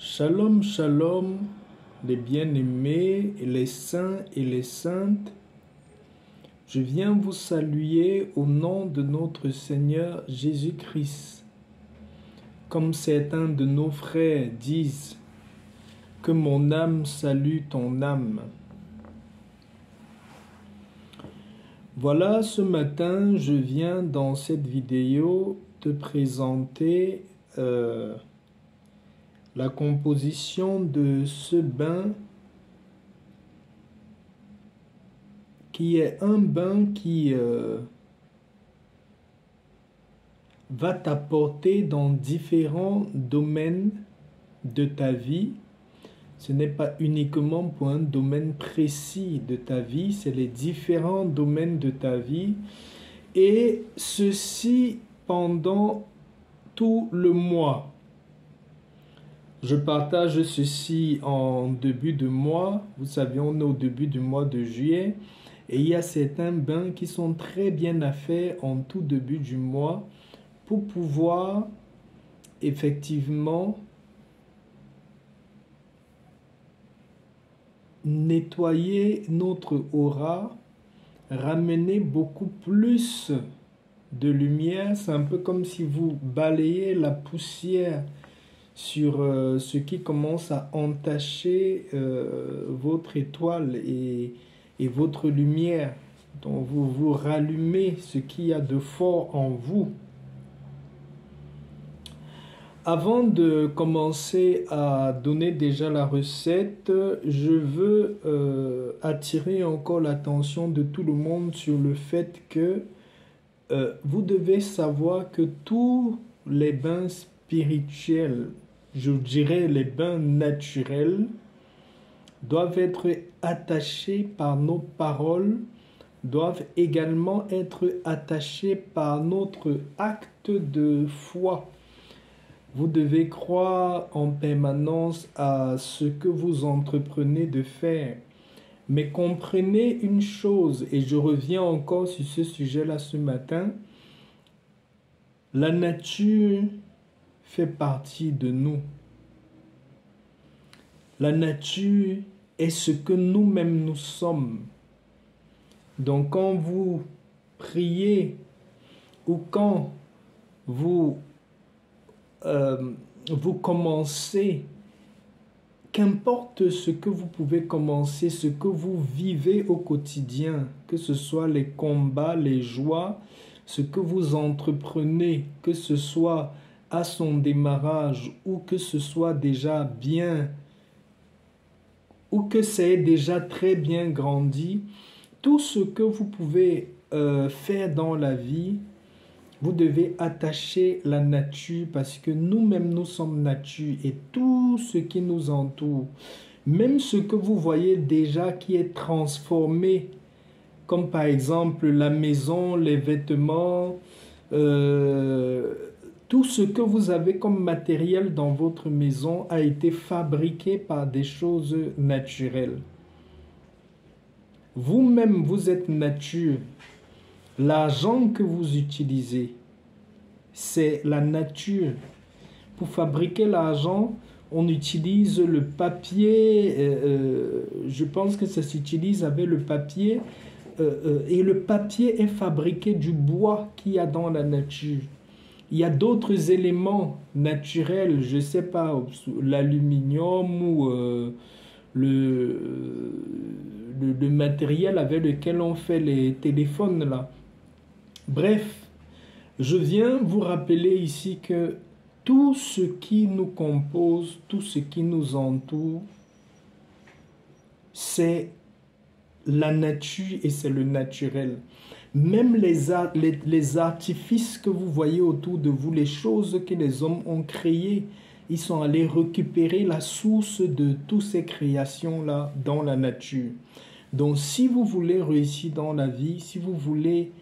Shalom, shalom, les bien-aimés, les saints et les saintes. Je viens vous saluer au nom de notre Seigneur Jésus-Christ. Comme certains de nos frères disent, que mon âme salue ton âme. Voilà, ce matin, je viens dans cette vidéo te présenter la composition de ce bain qui est un bain qui va t'apporter dans différents domaines de ta vie. Ce n'est pas uniquement pour un domaine précis de ta vie, c'est les différents domaines de ta vie. Et ceci pendant tout le mois. Je partage ceci en début de mois. Vous savez, on est au début du mois de juillet. Et il y a certains bains qui sont très bien à faire en tout début du mois pour pouvoir effectivement nettoyer notre aura, ramener beaucoup plus de lumière. C'est un peu comme si vous balayez la poussière sur ce qui commence à entacher votre étoile et votre lumière. Donc vous rallumez ce qu'il y a de fort en vous. Avant de commencer à donner déjà la recette, je veux attirer encore l'attention de tout le monde sur le fait que vous devez savoir que tous les bains spirituels, je dirais les bains naturels, doivent être attachés par nos paroles, doivent également être attachés par notre acte de foi. Vous devez croire en permanence à ce que vous entreprenez de faire. Mais comprenez une chose, et je reviens encore sur ce sujet-là ce matin, la nature fait partie de nous. La nature est ce que nous-mêmes nous sommes. Donc quand vous priez ou quand vous commencez, qu'importe ce que vous pouvez commencer, ce que vous vivez au quotidien, que ce soit les combats, les joies, ce que vous entreprenez, que ce soit à son démarrage ou que ce soit déjà bien, ou que c'est déjà très bien grandi, tout ce que vous pouvez faire dans la vie, vous devez attacher la nature parce que nous-mêmes, nous sommes nature et tout ce qui nous entoure, même ce que vous voyez déjà qui est transformé, comme par exemple la maison, les vêtements, tout ce que vous avez comme matériel dans votre maison a été fabriqué par des choses naturelles. Vous-même, vous êtes nature. L'argent que vous utilisez, c'est la nature. Pour fabriquer l'argent, on utilise le papier, je pense que ça s'utilise avec le papier, et le papier est fabriqué du bois qu'il y a dans la nature. Il y a d'autres éléments naturels, je ne sais pas, l'aluminium ou le matériel avec lequel on fait les téléphones là. Bref, je viens vous rappeler ici que tout ce qui nous compose, tout ce qui nous entoure, c'est la nature et c'est le naturel. Même les artifices que vous voyez autour de vous, les choses que les hommes ont créées, ils sont allés récupérer la source de toutes ces créations-là dans la nature. Donc, si vous voulez réussir dans la vie, si vous voulez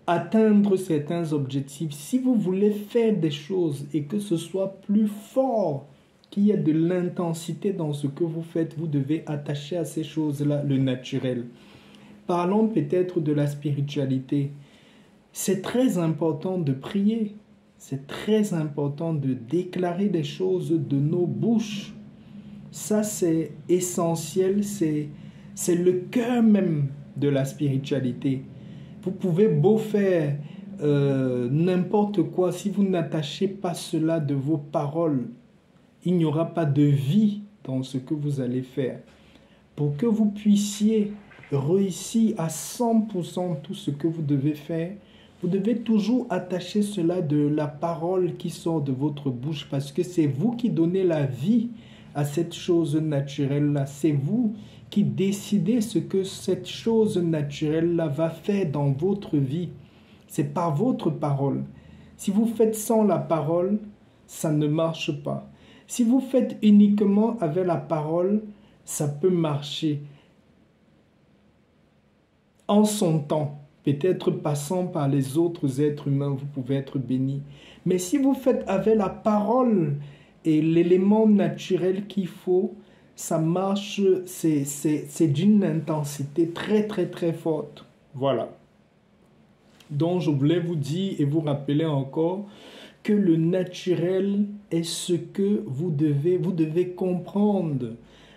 atteindre certains objectifs, si vous voulez faire des choses et que ce soit plus fort, qu'il y ait de l'intensité dans ce que vous faites, vous devez attacher à ces choses-là le naturel. Parlons peut-être de la spiritualité. C'est très important de prier. C'est très important de déclarer des choses de nos bouches. Ça, c'est essentiel, c'est le cœur même de la spiritualité. Vous pouvez beau faire n'importe quoi, si vous n'attachez pas cela de vos paroles, il n'y aura pas de vie dans ce que vous allez faire. Pour que vous puissiez réussir à 100% tout ce que vous devez faire, vous devez toujours attacher cela de la parole qui sort de votre bouche, parce que c'est vous qui donnez la vie à cette chose naturelle-là. C'est vous qui décidez ce que cette chose naturelle-là va faire dans votre vie. C'est par votre parole. Si vous faites sans la parole, ça ne marche pas. Si vous faites uniquement avec la parole, ça peut marcher en son temps. Peut-être passant par les autres êtres humains, vous pouvez être béni. Mais si vous faites avec la parole et l'élément naturel qu'il faut, ça marche, c'est d'une intensité très très très forte. Voilà. Donc je voulais vous dire et vous rappeler encore que le naturel est ce que vous devez comprendre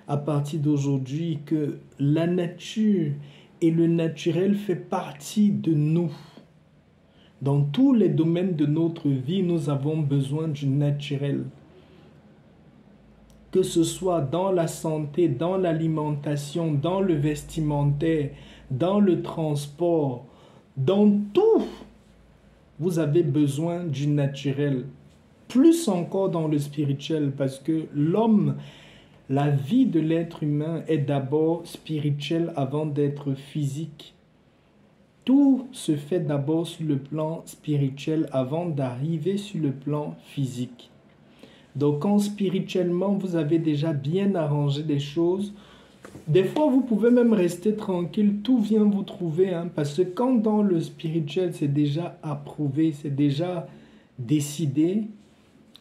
à partir d'aujourd'hui, que la nature et le naturel fait partie de nous. Dans tous les domaines de notre vie, nous avons besoin du naturel. Que ce soit dans la santé, dans l'alimentation, dans le vestimentaire, dans le transport, dans tout, vous avez besoin du naturel. Plus encore dans le spirituel, parce que l'homme, la vie de l'être humain est d'abord spirituelle avant d'être physique. Tout se fait d'abord sur le plan spirituel avant d'arriver sur le plan physique. Donc quand spirituellement vous avez déjà bien arrangé les choses, des fois vous pouvez même rester tranquille, tout vient vous trouver, parce que quand dans le spirituel c'est déjà approuvé, c'est déjà décidé,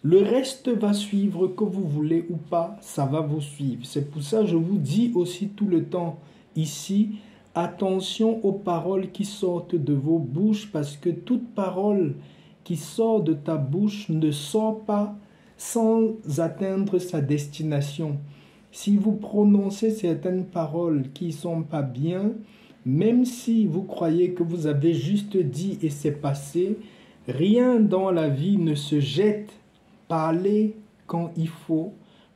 le reste va suivre, que vous voulez ou pas, ça va vous suivre. C'est pour ça que je vous dis aussi tout le temps ici, attention aux paroles qui sortent de vos bouches, parce que toute parole qui sort de ta bouche ne sort pas sans atteindre sa destination. Si vous prononcez certaines paroles qui ne sont pas bien, même si vous croyez que vous avez juste dit et c'est passé, rien dans la vie ne se jette. Parlez quand il faut,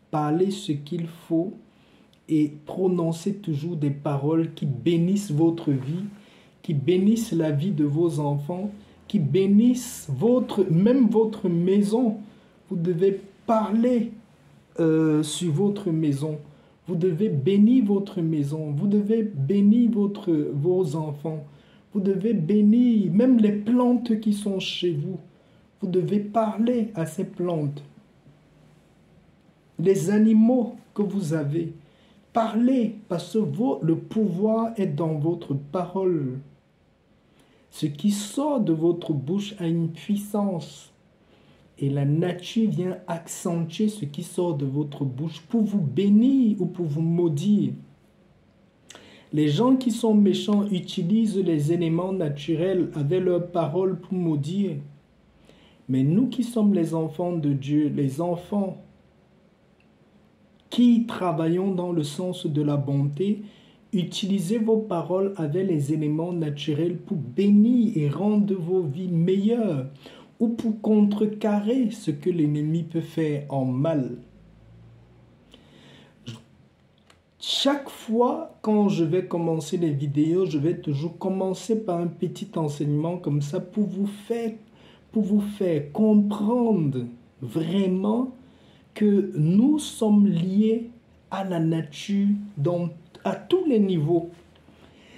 parlez ce qu'il faut et prononcez toujours des paroles qui bénissent votre vie, qui bénissent la vie de vos enfants, qui bénissent même votre maison. Vous devez parler sur votre maison. Vous devez bénir votre maison. Vous devez bénir vos enfants. Vous devez bénir même les plantes qui sont chez vous. Vous devez parler à ces plantes. Les animaux que vous avez, parlez parce que le pouvoir est dans votre parole. Ce qui sort de votre bouche a une puissance. Et la nature vient accentuer ce qui sort de votre bouche pour vous bénir ou pour vous maudire. Les gens qui sont méchants utilisent les éléments naturels avec leurs paroles pour maudire. Mais nous qui sommes les enfants de Dieu, les enfants qui travaillons dans le sens de la bonté, utilisez vos paroles avec les éléments naturels pour bénir et rendre vos vies meilleures ou pour contrecarrer ce que l'ennemi peut faire en mal. Chaque fois quand je vais commencer les vidéos, je vais toujours commencer par un petit enseignement comme ça pour vous faire comprendre vraiment que nous sommes liés à la nature à tous les niveaux.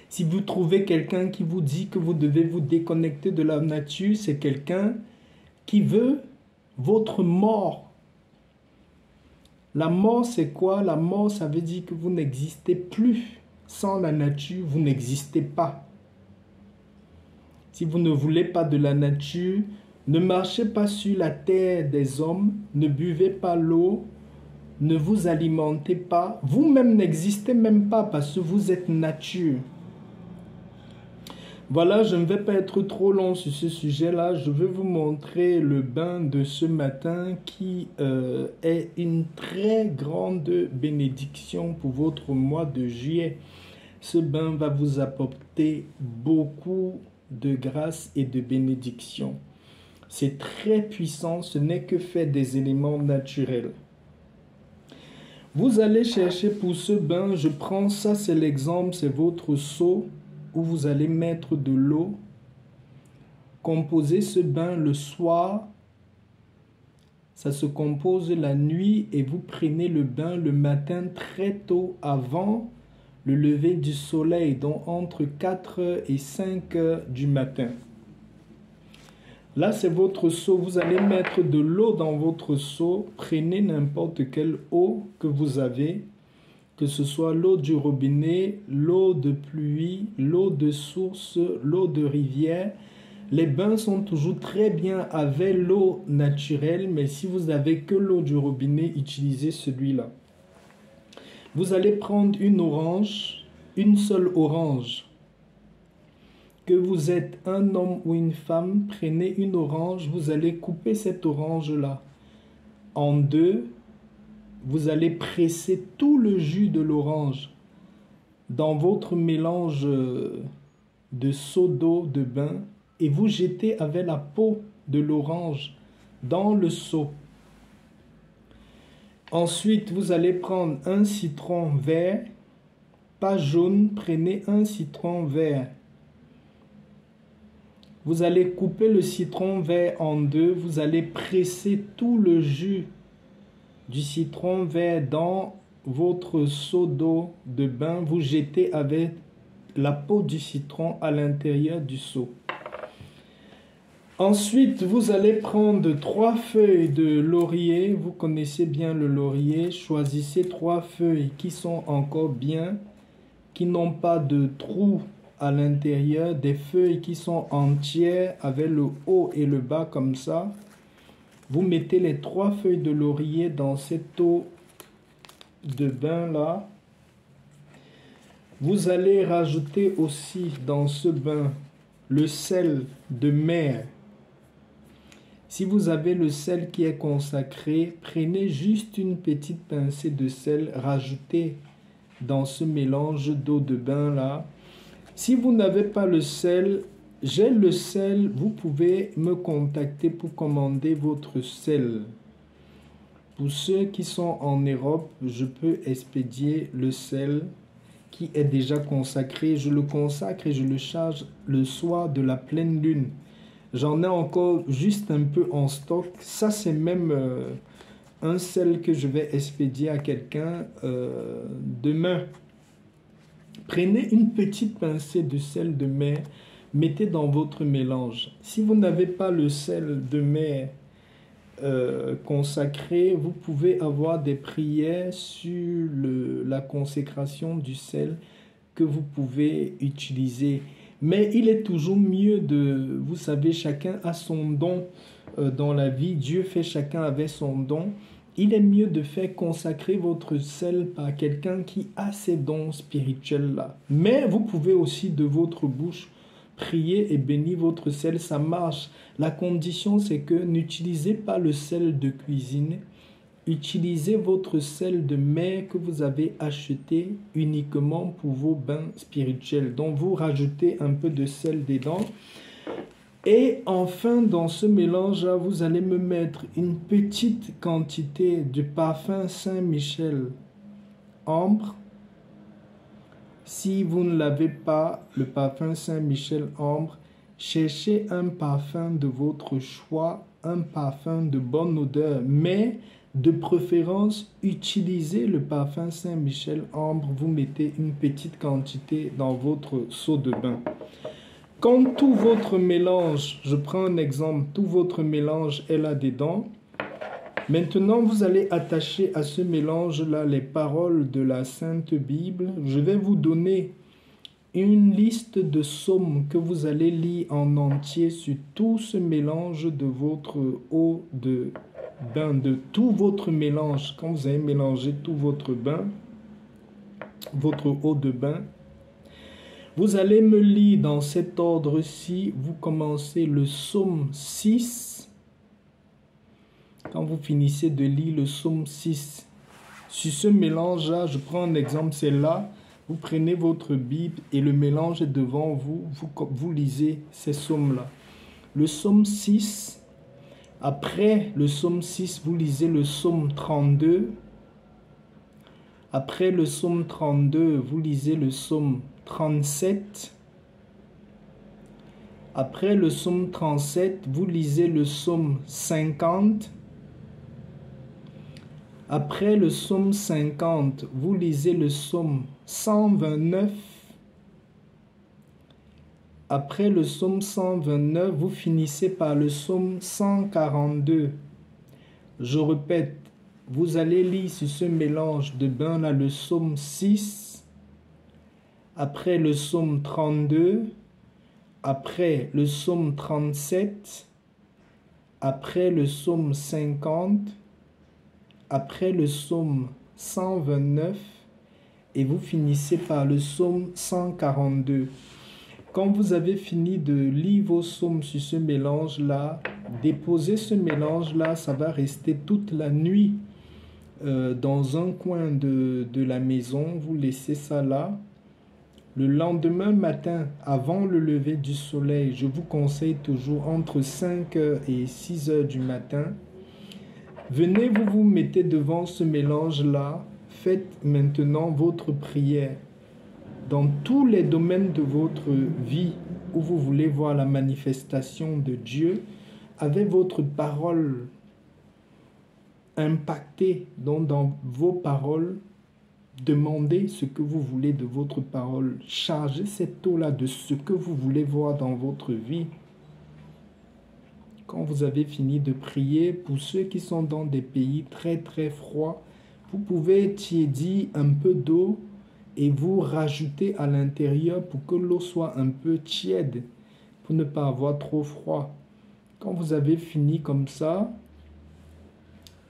Si vous trouvez quelqu'un qui vous dit que vous devez vous déconnecter de la nature, c'est quelqu'un qui veut votre mort. La mort, c'est quoi? La mort, ça veut dire que vous n'existez plus. Sans la nature, vous n'existez pas. Si vous ne voulez pas de la nature, ne marchez pas sur la terre des hommes, ne buvez pas l'eau, ne vous alimentez pas. Vous-même n'existez même pas parce que vous êtes nature. Voilà, je ne vais pas être trop long sur ce sujet-là. Je vais vous montrer le bain de ce matin qui est une très grande bénédiction pour votre mois de juillet. Ce bain va vous apporter beaucoup de grâce et de bénédiction. C'est très puissant, ce n'est que fait des éléments naturels. Vous allez chercher pour ce bain, je prends ça, c'est l'exemple, c'est votre seau où vous allez mettre de l'eau. Composez ce bain le soir. Ça se compose la nuit et vous prenez le bain le matin très tôt avant le lever du soleil, donc entre 4h et 5h du matin. Là, c'est votre seau. Vous allez mettre de l'eau dans votre seau. Prenez n'importe quelle eau que vous avez, que ce soit l'eau du robinet, l'eau de pluie, l'eau de source, l'eau de rivière. Les bains sont toujours très bien avec l'eau naturelle, mais si vous n'avez que l'eau du robinet, utilisez celui-là. Vous allez prendre une orange, une seule orange. Que vous êtes un homme ou une femme, prenez une orange, vous allez couper cette orange-là en deux. Vous allez presser tout le jus de l'orange dans votre mélange de seau d'eau de bain et vous jetez avec la peau de l'orange dans le seau. Ensuite, vous allez prendre un citron vert, pas jaune, prenez un citron vert. Vous allez couper le citron vert en deux, vous allez presser tout le jus du citron vert dans votre seau d'eau de bain, vous jetez avec la peau du citron à l'intérieur du seau. Ensuite, vous allez prendre 3 feuilles de laurier, vous connaissez bien le laurier, choisissez 3 feuilles qui sont encore bien, qui n'ont pas de trous à l'intérieur, des feuilles qui sont entières avec le haut et le bas comme ça. Vous mettez les 3 feuilles de laurier dans cette eau de bain là. Vous allez rajouter aussi dans ce bain le sel de mer. Si vous avez le sel qui est consacré, prenez juste une petite pincée de sel, rajoutez dans ce mélange d'eau de bain là. Si vous n'avez pas le sel, j'ai le sel, vous pouvez me contacter pour commander votre sel. Pour ceux qui sont en Europe, je peux expédier le sel qui est déjà consacré. Je le consacre et je le charge le soir de la pleine lune. J'en ai encore juste un peu en stock. Ça, c'est même un sel que je vais expédier à quelqu'un demain. Prenez une petite pincée de sel de mer, mettez dans votre mélange. Si vous n'avez pas le sel de mer consacré, vous pouvez avoir des prières sur la consécration du sel que vous pouvez utiliser. Mais il est toujours mieux de, vous savez, chacun a son don dans la vie. Dieu fait chacun avec son don. Il est mieux de faire consacrer votre sel par quelqu'un qui a ces dons spirituels-là. Mais vous pouvez aussi de votre bouche prier et bénir votre sel, ça marche. La condition, c'est que n'utilisez pas le sel de cuisine. Utilisez votre sel de mer que vous avez acheté uniquement pour vos bains spirituels. Donc, vous rajoutez un peu de sel dedans. Et enfin, dans ce mélange-là, vous allez me mettre une petite quantité de parfum Saint-Michel ambre. Si vous ne l'avez pas, le parfum Saint-Michel ambre, cherchez un parfum de votre choix, un parfum de bonne odeur, mais de préférence, utilisez le parfum Saint-Michel ambre. Vous mettez une petite quantité dans votre seau de bain. Quand tout votre mélange, je prends un exemple, tout votre mélange est là-dedans, maintenant vous allez attacher à ce mélange-là les paroles de la Sainte Bible. Je vais vous donner une liste de psaumes que vous allez lire en entier sur tout ce mélange de votre eau de bain, de tout votre mélange. Quand vous avez mélangé tout votre bain, votre eau de bain, Vous allez me lire dans cet ordre-ci. Vous commencez le psaume 6. Quand vous finissez de lire le psaume 6, sur ce mélange-là, je prends un exemple, c'est là. Vous prenez votre Bible et le mélange est devant vous. Vous lisez ces psaumes-là. Le psaume 6, après le psaume 6, vous lisez le psaume 32. Après le psaume 32, vous lisez le psaume 37. Après le psaume 37, vous lisez le psaume 50. Après le psaume 50, vous lisez le psaume 129. Après le psaume 129, vous finissez par le psaume 142. Je répète, vous allez lire sur ce mélange de bain là le psaume 6. Après le psaume 32. Après le psaume 37. Après le psaume 50. Après le psaume 129 et vous finissez par le psaume 142. Quand vous avez fini de lire vos psaumes sur ce mélange-là, déposez ce mélange-là, ça va rester toute la nuit dans un coin de la maison. Vous laissez ça là. Le lendemain matin, avant le lever du soleil, je vous conseille toujours entre 5h et 6h du matin, venez, vous vous mettez devant ce mélange-là. Faites maintenant votre prière. Dans tous les domaines de votre vie où vous voulez voir la manifestation de Dieu, avec votre parole impactée, donc dans vos paroles, demandez ce que vous voulez de votre parole. Chargez cette eau-là de ce que vous voulez voir dans votre vie. Quand vous avez fini de prier, pour ceux qui sont dans des pays très très froids, vous pouvez tiédir un peu d'eau et vous rajouter à l'intérieur pour que l'eau soit un peu tiède, pour ne pas avoir trop froid. Quand vous avez fini comme ça,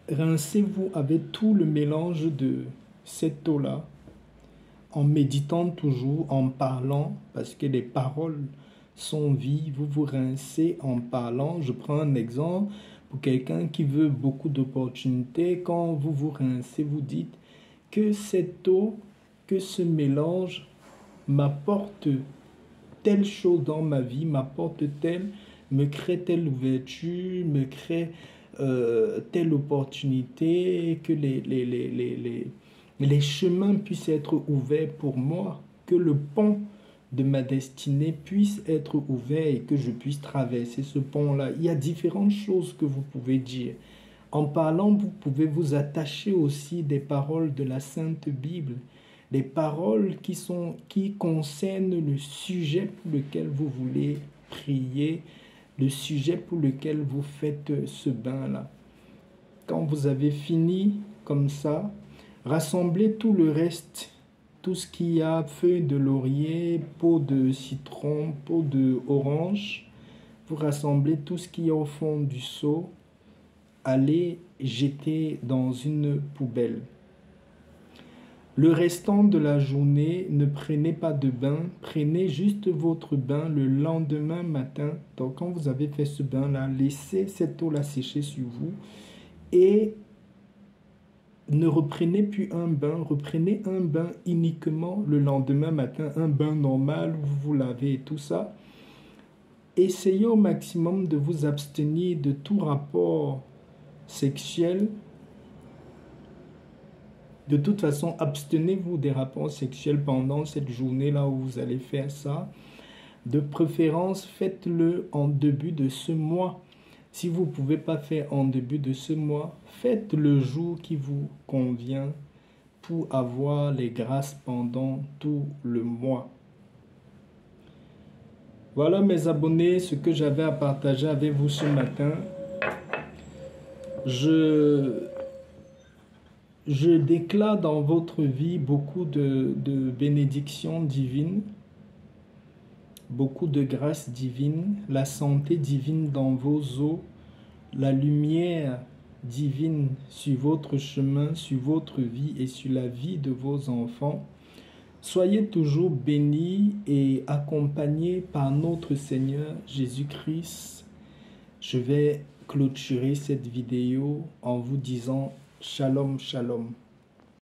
rincez-vous avec tout le mélange de cette eau-là, en méditant toujours, en parlant, parce que les paroles sont vies, vous vous rincez en parlant. Je prends un exemple pour quelqu'un qui veut beaucoup d'opportunités. Quand vous vous rincez, vous dites que cette eau, que ce mélange m'apporte telle chose dans ma vie, m'apporte telle, me crée telle ouverture, me crée telle opportunité, que les chemins puissent être ouverts pour moi, que le pont de ma destinée puisse être ouvert et que je puisse traverser ce pont-là. Il y a différentes choses que vous pouvez dire. En parlant, vous pouvez vous attacher aussi des paroles de la Sainte Bible, des paroles qui concernent le sujet pour lequel vous voulez prier, le sujet pour lequel vous faites ce bain-là. Quand vous avez fini comme ça, rassemblez tout le reste, tout ce qu'il y a, feuilles de laurier, peau de citron, peau d'orange. Vous rassemblez tout ce qu'il y a au fond du seau, allez jeter dans une poubelle. Le restant de la journée, ne prenez pas de bain, prenez juste votre bain le lendemain matin. Donc quand vous avez fait ce bain-là, laissez cette eau-là sécher sur vous et ne reprenez plus un bain, reprenez un bain uniquement le lendemain matin, un bain normal où vous vous lavez et tout ça. Essayez au maximum de vous abstenir de tout rapport sexuel. De toute façon, abstenez-vous des rapports sexuels pendant cette journée-là où vous allez faire ça. De préférence, faites-le en début de ce mois. Si vous ne pouvez pas faire en début de ce mois, faites le jour qui vous convient pour avoir les grâces pendant tout le mois. Voilà mes abonnés, ce que j'avais à partager avec vous ce matin. Je déclare dans votre vie beaucoup de bénédictions divines, beaucoup de grâces divines, la santé divine dans vos os, la lumière divine sur votre chemin, sur votre vie et sur la vie de vos enfants. Soyez toujours bénis et accompagnés par notre Seigneur Jésus-Christ. Je vais clôturer cette vidéo en vous disant Shalom, Shalom.